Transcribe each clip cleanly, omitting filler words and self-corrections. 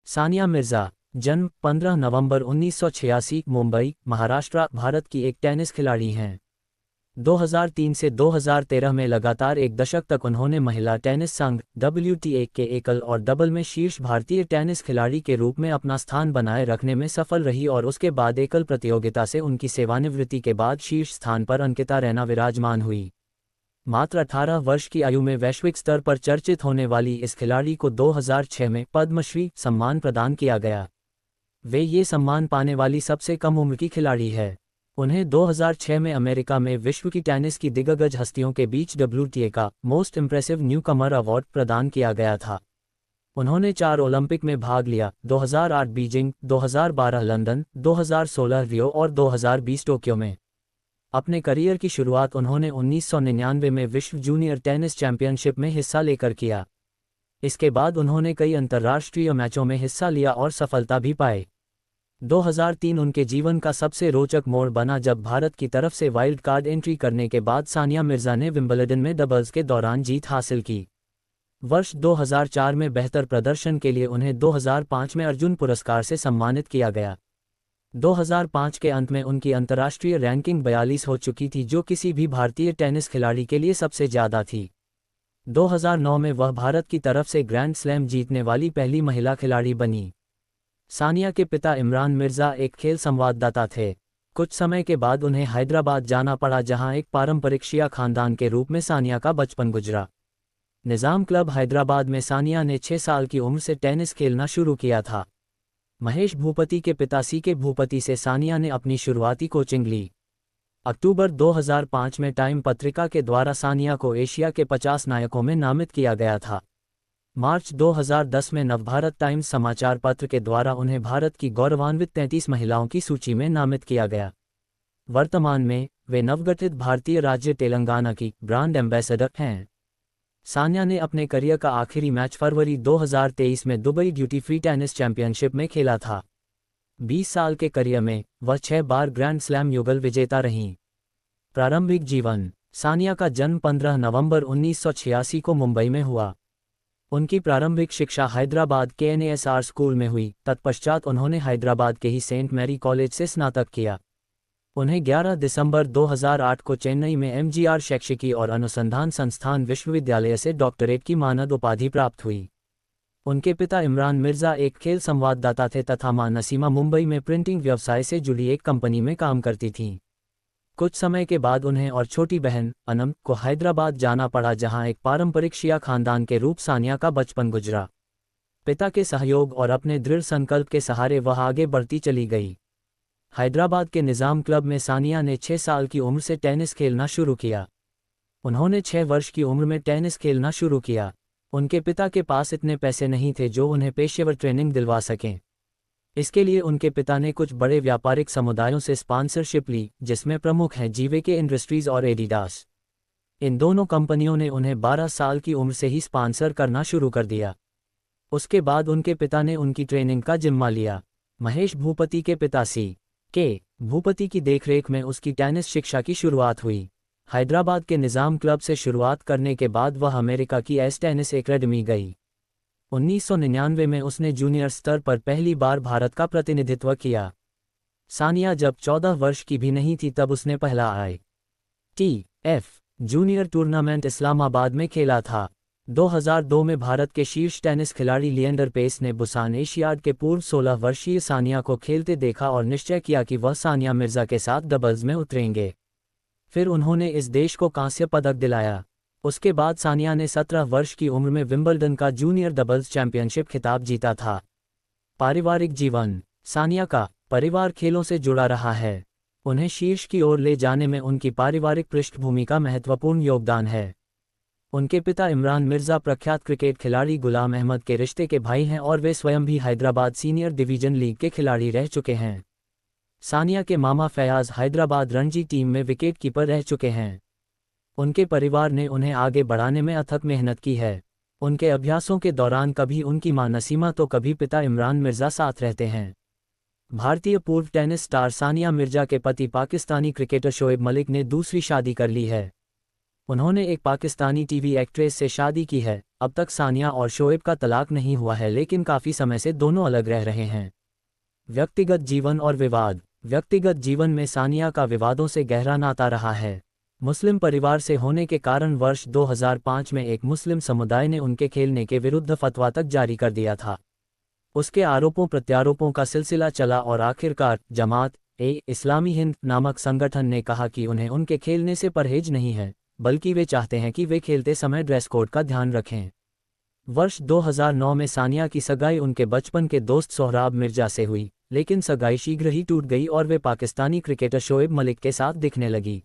सानिया मिर्ज़ा, जन्म 15 नवंबर 1986, मुंबई, महाराष्ट्र, भारत की एक टेनिस खिलाड़ी हैं। 2003 से 2013 में लगातार एक दशक तक उन्होंने महिला टेनिस संघ WTA के एकल और डबल में शीर्ष भारतीय टेनिस खिलाड़ी के रूप में अपना स्थान बनाए रखने में सफल रही और उसके बाद एकल प्रतियोगिता से उनकी सेवानिवृत्ति के बाद शीर्ष स्थान पर अंकिता रैना विराजमान हुई। मात्र 18 वर्ष की आयु में वैश्विक स्तर पर चर्चित होने वाली इस खिलाड़ी को 2006 में पद्मश्री सम्मान प्रदान किया गया। वे ये सम्मान पाने वाली सबसे कम उम्र की खिलाड़ी है। उन्हें 2006 में अमेरिका में विश्व की टेनिस की दिग्गज हस्तियों के बीच WTA का मोस्ट इम्प्रेसिव न्यूकमर अवार्ड प्रदान किया गया था। उन्होंने 4 ओलंपिक में भाग लिया: 2008 बीजिंग, 2012 लंदन, 2016 रियो और 2020 टोक्यो में। अपने करियर की शुरुआत उन्होंने 1999 में विश्व जूनियर टेनिस चैंपियनशिप में हिस्सा लेकर किया। इसके बाद उन्होंने कई अंतर्राष्ट्रीय मैचों में हिस्सा लिया और सफलता भी पाए। 2003 उनके जीवन का सबसे रोचक मोड़ बना जब भारत की तरफ से वाइल्ड कार्ड एंट्री करने के बाद सानिया मिर्ज़ा ने विंबलडन में डबल्स के दौरान जीत हासिल की। वर्ष 2004 में बेहतर प्रदर्शन के लिए उन्हें 2005 में अर्जुन पुरस्कार से सम्मानित किया गया। 2005 के अंत में उनकी अंतर्राष्ट्रीय रैंकिंग 42 हो चुकी थी, जो किसी भी भारतीय टेनिस खिलाड़ी के लिए सबसे ज़्यादा थी। 2009 में वह भारत की तरफ से ग्रैंड स्लैम जीतने वाली पहली महिला खिलाड़ी बनी। सानिया के पिता इमरान मिर्ज़ा एक खेल संवाददाता थे। कुछ समय के बाद उन्हें हैदराबाद जाना पड़ा, जहां एक पारंपरिक शिया खानदान के रूप में सानिया का बचपन गुजरा। निज़ाम क्लब हैदराबाद में सानिया ने 6 साल की उम्र से टेनिस खेलना शुरू किया था। महेश भूपति के पिता CK भूपति से सानिया ने अपनी शुरुआती कोचिंग ली। अक्टूबर 2005 में टाइम पत्रिका के द्वारा सानिया को एशिया के 50 नायकों में नामित किया गया था। मार्च 2010 में नवभारत टाइम्स समाचार पत्र के द्वारा उन्हें भारत की गौरवान्वित 33 महिलाओं की सूची में नामित किया गया। वर्तमान में वे नवगठित भारतीय राज्य तेलंगाना की ब्रांड एम्बेसडर हैं। सानिया ने अपने करियर का आखिरी मैच फरवरी 2023 में Dubai duty free tennis championship में खेला था। 20 साल के करियर में वह 6 बार ग्रैंड स्लैम युगल विजेता रहीं। प्रारंभिक जीवन: सानिया का जन्म 15 नवंबर 1986 को मुंबई में हुआ। उनकी प्रारंभिक शिक्षा हैदराबाद के NASR स्कूल में हुई। तत्पश्चात उन्होंने हैदराबाद के ही सेंट मैरी कॉलेज से स्नातक किया। उन्हें 11 दिसंबर 2008 को चेन्नई में MGR शैक्षिकी और अनुसंधान संस्थान विश्वविद्यालय से डॉक्टरेट की मानद उपाधि प्राप्त हुई। उनके पिता इमरान मिर्ज़ा एक खेल संवाददाता थे तथा मां नसीमा मुंबई में प्रिंटिंग व्यवसाय से जुड़ी एक कंपनी में काम करती थीं। कुछ समय के बाद उन्हें और छोटी बहन अनम को हैदराबाद जाना पड़ा, जहां एक पारंपरिक शिया खानदान के रूप सानिया का बचपन गुजरा। पिता के सहयोग और अपने दृढ़ संकल्प के सहारे वह आगे बढ़ती चली गई। हैदराबाद के निज़ाम क्लब में सानिया ने 6 साल की उम्र से टेनिस खेलना शुरू किया। उन्होंने 6 वर्ष की उम्र में टेनिस खेलना शुरू किया। उनके पिता के पास इतने पैसे नहीं थे जो उन्हें पेशेवर ट्रेनिंग दिलवा सकें। इसके लिए उनके पिता ने कुछ बड़े व्यापारिक समुदायों से स्पॉन्सरशिप ली, जिसमें प्रमुख हैं JVK इंडस्ट्रीज और एडिडास। इन दोनों कंपनियों ने उन्हें 12 साल की उम्र से ही स्पॉन्सर करना शुरू कर दिया। उसके बाद उनके पिता ने उनकी ट्रेनिंग का जिम्मा लिया। महेश भूपति के पिता CK भूपति की देखरेख में उसकी टेनिस शिक्षा की शुरुआत हुई। हैदराबाद के निज़ाम क्लब से शुरुआत करने के बाद वह अमेरिका की एस टेनिस एकेडमी गई। 1999 में उसने जूनियर स्तर पर पहली बार भारत का प्रतिनिधित्व किया। सानिया जब 14 वर्ष की भी नहीं थी तब उसने पहला ITF जूनियर टूर्नामेंट इस्लामाबाद में खेला था। 2002 में भारत के शीर्ष टेनिस खिलाड़ी लिएंडर पेस ने बुसान एशियाड के पूर्व 16 वर्षीय सानिया को खेलते देखा और निश्चय किया कि वह सानिया मिर्ज़ा के साथ डबल्स में उतरेंगे। फिर उन्होंने इस देश को कांस्य पदक दिलाया। उसके बाद सानिया ने 17 वर्ष की उम्र में विंबलडन का जूनियर डबल्स चैंपियनशिप खिताब जीता था। पारिवारिक जीवन: सानिया का परिवार खेलों से जुड़ा रहा है। उन्हें शीर्ष की ओर ले जाने में उनकी पारिवारिक पृष्ठभूमि का महत्वपूर्ण योगदान है। उनके पिता इमरान मिर्ज़ा प्रख्यात क्रिकेट खिलाड़ी गुलाम अहमद के रिश्ते के भाई हैं और वे स्वयं भी हैदराबाद सीनियर डिवीजन लीग के खिलाड़ी रह चुके हैं। सानिया के मामा फयाज हैदराबाद रणजी टीम में विकेट कीपर रह चुके हैं। उनके परिवार ने उन्हें आगे बढ़ाने में अथक मेहनत की है। उनके अभ्यासों के दौरान कभी उनकी मां नसीमा तो कभी पिता इमरान मिर्ज़ा साथ रहते हैं। भारतीय पूर्व टेनिस स्टार सानिया मिर्ज़ा के पति पाकिस्तानी क्रिकेटर शोएब मलिक ने दूसरी शादी कर ली है। उन्होंने एक पाकिस्तानी टीवी एक्ट्रेस से शादी की है। अब तक सानिया और शोएब का तलाक नहीं हुआ है, लेकिन काफ़ी समय से दोनों अलग रह रहे हैं। व्यक्तिगत जीवन और विवाद। व्यक्तिगत जीवन में सानिया का विवादों से गहरा नाता रहा है। मुस्लिम परिवार से होने के कारण वर्ष 2005 में एक मुस्लिम समुदाय ने उनके खेलने के विरुद्ध फतवा तक जारी कर दिया था। उसके आरोपों प्रत्यारोपों का सिलसिला चला और आखिरकार जमात-ए-इस्लामी हिंद नामक संगठन ने कहा कि उन्हें उनके खेलने से परहेज नहीं है, बल्कि वे चाहते हैं कि वे खेलते समय ड्रेस कोड का ध्यान रखें। वर्ष 2009 में सानिया की सगाई उनके बचपन के दोस्त सोहराब मिर्जा से हुई, लेकिन सगाई शीघ्र ही टूट गई और वे पाकिस्तानी क्रिकेटर शोएब मलिक के साथ दिखने लगी।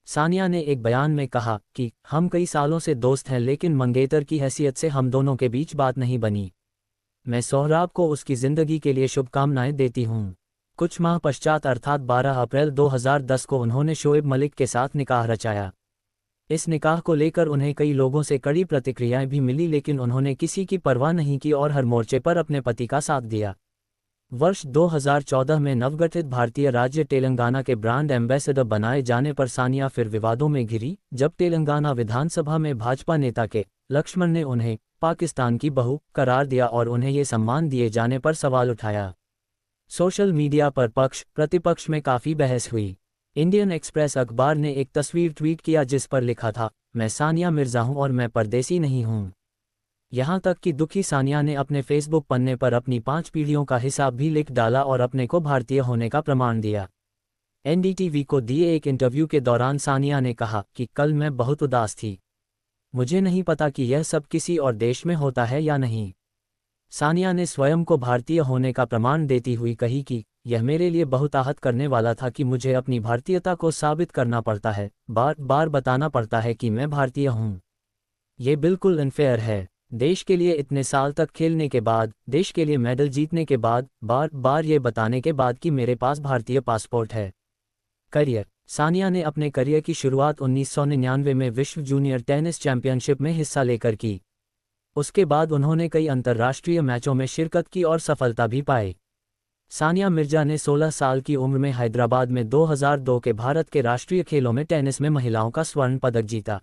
सानिया ने एक बयान में कहा कि हम कई सालों से दोस्त हैं, लेकिन मंगेतर की हैसियत से हम दोनों के बीच बात नहीं बनी। मैं सोहराब को उसकी ज़िंदगी के लिए शुभकामनाएं देती हूँ। कुछ माह पश्चात अर्थात 12 अप्रैल 2010 को उन्होंने शोएब मलिक के साथ निकाह रचाया। इस निकाह को लेकर उन्हें कई लोगों से कड़ी प्रतिक्रियाएं भी मिली, लेकिन उन्होंने किसी की परवाह नहीं की और हर मोर्चे पर अपने पति का साथ दिया। वर्ष 2014 में नवगठित भारतीय राज्य तेलंगाना के ब्रांड एम्बेसडर बनाए जाने पर सानिया फिर विवादों में घिरी, जब तेलंगाना विधानसभा में भाजपा नेता के लक्ष्मण ने उन्हें पाकिस्तान की बहू करार दिया और उन्हें ये सम्मान दिए जाने पर सवाल उठाया। सोशल मीडिया पर पक्ष प्रतिपक्ष में काफ़ी बहस हुई। इंडियन एक्सप्रेस अखबार ने एक तस्वीर ट्वीट किया जिस पर लिखा था, मैं सानिया मिर्जा हूं और मैं परदेसी नहीं हूं। यहां तक कि दुखी सानिया ने अपने फेसबुक पन्ने पर अपनी 5 पीढ़ियों का हिसाब भी लिख डाला और अपने को भारतीय होने का प्रमाण दिया। एनडीटीवी को दिए एक इंटरव्यू के दौरान सानिया ने कहा कि कल मैं बहुत उदास थी। मुझे नहीं पता कि यह सब किसी और देश में होता है या नहीं। सानिया ने स्वयं को भारतीय होने का प्रमाण देती हुई कही कि यह मेरे लिए बहुत आहत करने वाला था कि मुझे अपनी भारतीयता को साबित करना पड़ता है, बार बार बताना पड़ता है कि मैं भारतीय हूँ। ये बिल्कुल अनफेयर है। देश के लिए इतने साल तक खेलने के बाद, देश के लिए मेडल जीतने के बाद, बार बार ये बताने के बाद कि मेरे पास भारतीय पासपोर्ट है। करियर। सानिया ने अपने करियर की शुरुआत 1999 में विश्व जूनियर टेनिस चैंपियनशिप में हिस्सा लेकर की। उसके बाद उन्होंने कई अंतर्राष्ट्रीय मैचों में शिरकत की और सफलता भी पाई। सानिया मिर्जा ने 16 साल की उम्र में हैदराबाद में 2002 के भारत के राष्ट्रीय खेलों में टेनिस में महिलाओं का स्वर्ण पदक जीता।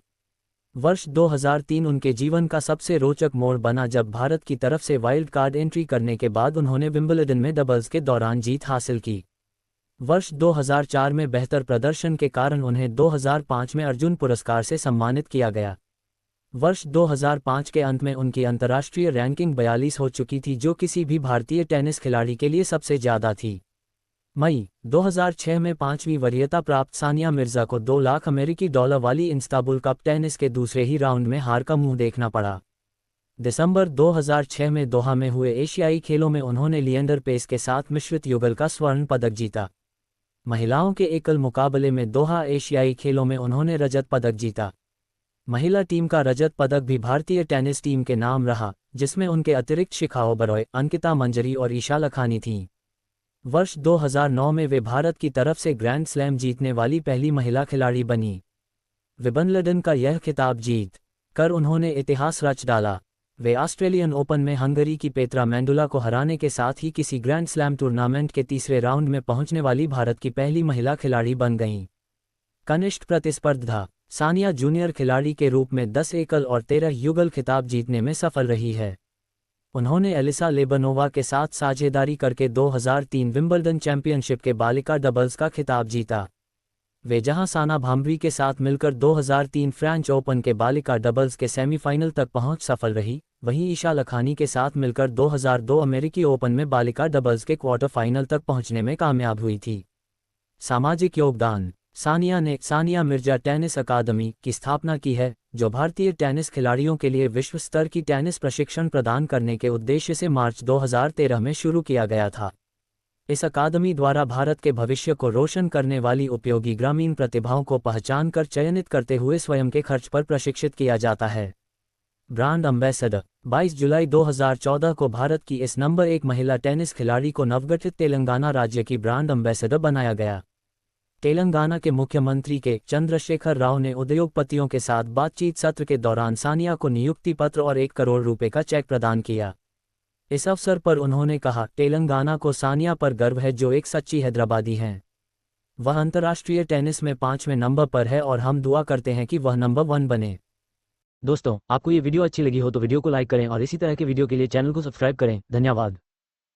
वर्ष 2003 उनके जीवन का सबसे रोचक मोड़ बना जब भारत की तरफ से वाइल्ड कार्ड एंट्री करने के बाद उन्होंने विंबलडन में डबल्स के दौरान जीत हासिल की। वर्ष 2004 में बेहतर प्रदर्शन के कारण उन्हें 2005 में अर्जुन पुरस्कार से सम्मानित किया गया। वर्ष 2005 के अंत में उनकी अंतर्राष्ट्रीय रैंकिंग 42 हो चुकी थी, जो किसी भी भारतीय टेनिस खिलाड़ी के लिए सबसे ज़्यादा थी। मई 2006 में 5वीं वरीयता प्राप्त सानिया मिर्जा को 2 लाख अमेरिकी डॉलर वाली इस्तांबुल कप टेनिस के दूसरे ही राउंड में हार का मुंह देखना पड़ा। दिसंबर 2006 में दोहा में हुए एशियाई खेलों में उन्होंने लिएंडर पेस के साथ मिश्रित युगल का स्वर्ण पदक जीता। महिलाओं के एकल मुकाबले में दोहा एशियाई खेलों में उन्होंने रजत पदक जीता। महिला टीम का रजत पदक भी भारतीय टेनिस टीम के नाम रहा, जिसमें उनके अतिरिक्त शिखा ओबरॉय, अंकिता मंजरी और ईशा लखानी थीं। वर्ष 2009 में वे भारत की तरफ से ग्रैंड स्लैम जीतने वाली पहली महिला खिलाड़ी बनी। विंबलडन का यह खिताब जीत कर उन्होंने इतिहास रच डाला। वे ऑस्ट्रेलियन ओपन में हंगरी की पेत्रा मेंडुला को हराने के साथ ही किसी ग्रैंड स्लैम टूर्नामेंट के तीसरे राउंड में पहुंचने वाली भारत की पहली महिला खिलाड़ी बन गईं। कनिष्ठ प्रतिस्पर्धा। सानिया जूनियर खिलाड़ी के रूप में 10 एकल और 13 युगल खिताब जीतने में सफल रही है। उन्होंने एलिसा लेबनोवा के साथ साझेदारी करके 2003 विंबलडन चैंपियनशिप के बालिका डबल्स का खिताब जीता। वे जहां साना भाम्बरी के साथ मिलकर 2003 फ्रेंच ओपन के बालिका डबल्स के सेमीफाइनल तक पहुंच सफल रही, वहीं ईशा लखानी के साथ मिलकर 2002 अमेरिकी ओपन में बालिका डबल्स के क्वार्टर फाइनल तक पहुंचने में कामयाब हुई थी। सामाजिक योगदान। सानिया ने सानिया मिर्जा टेनिस अकादमी की स्थापना की है, जो भारतीय टेनिस खिलाड़ियों के लिए विश्व स्तर की टेनिस प्रशिक्षण प्रदान करने के उद्देश्य से मार्च 2013 में शुरू किया गया था। इस अकादमी द्वारा भारत के भविष्य को रोशन करने वाली उपयोगी ग्रामीण प्रतिभाओं को पहचान कर चयनित करते हुए स्वयं के खर्च पर प्रशिक्षित किया जाता है। Brand ambassador. 22 जुलाई 2014 को भारत की इस नंबर 1 महिला टेनिस खिलाड़ी को नवगठित तेलंगाना राज्य की ब्रांड एम्बेसडर बनाया गया। तेलंगाना के मुख्यमंत्री के चंद्रशेखर राव ने उद्योगपतियों के साथ बातचीत सत्र के दौरान सानिया को नियुक्ति पत्र और 1 करोड़ रुपए का चेक प्रदान किया। इस अवसर पर उन्होंने कहा, तेलंगाना को सानिया पर गर्व है, जो एक सच्ची हैदराबादी हैं। वह अंतर्राष्ट्रीय टेनिस में 5वें नंबर पर है और हम दुआ करते हैं कि वह नंबर 1 बने। दोस्तों, आपको ये वीडियो अच्छी लगी हो तो वीडियो को लाइक करें और इसी तरह के वीडियो के लिए चैनल को सब्सक्राइब करें। धन्यवाद।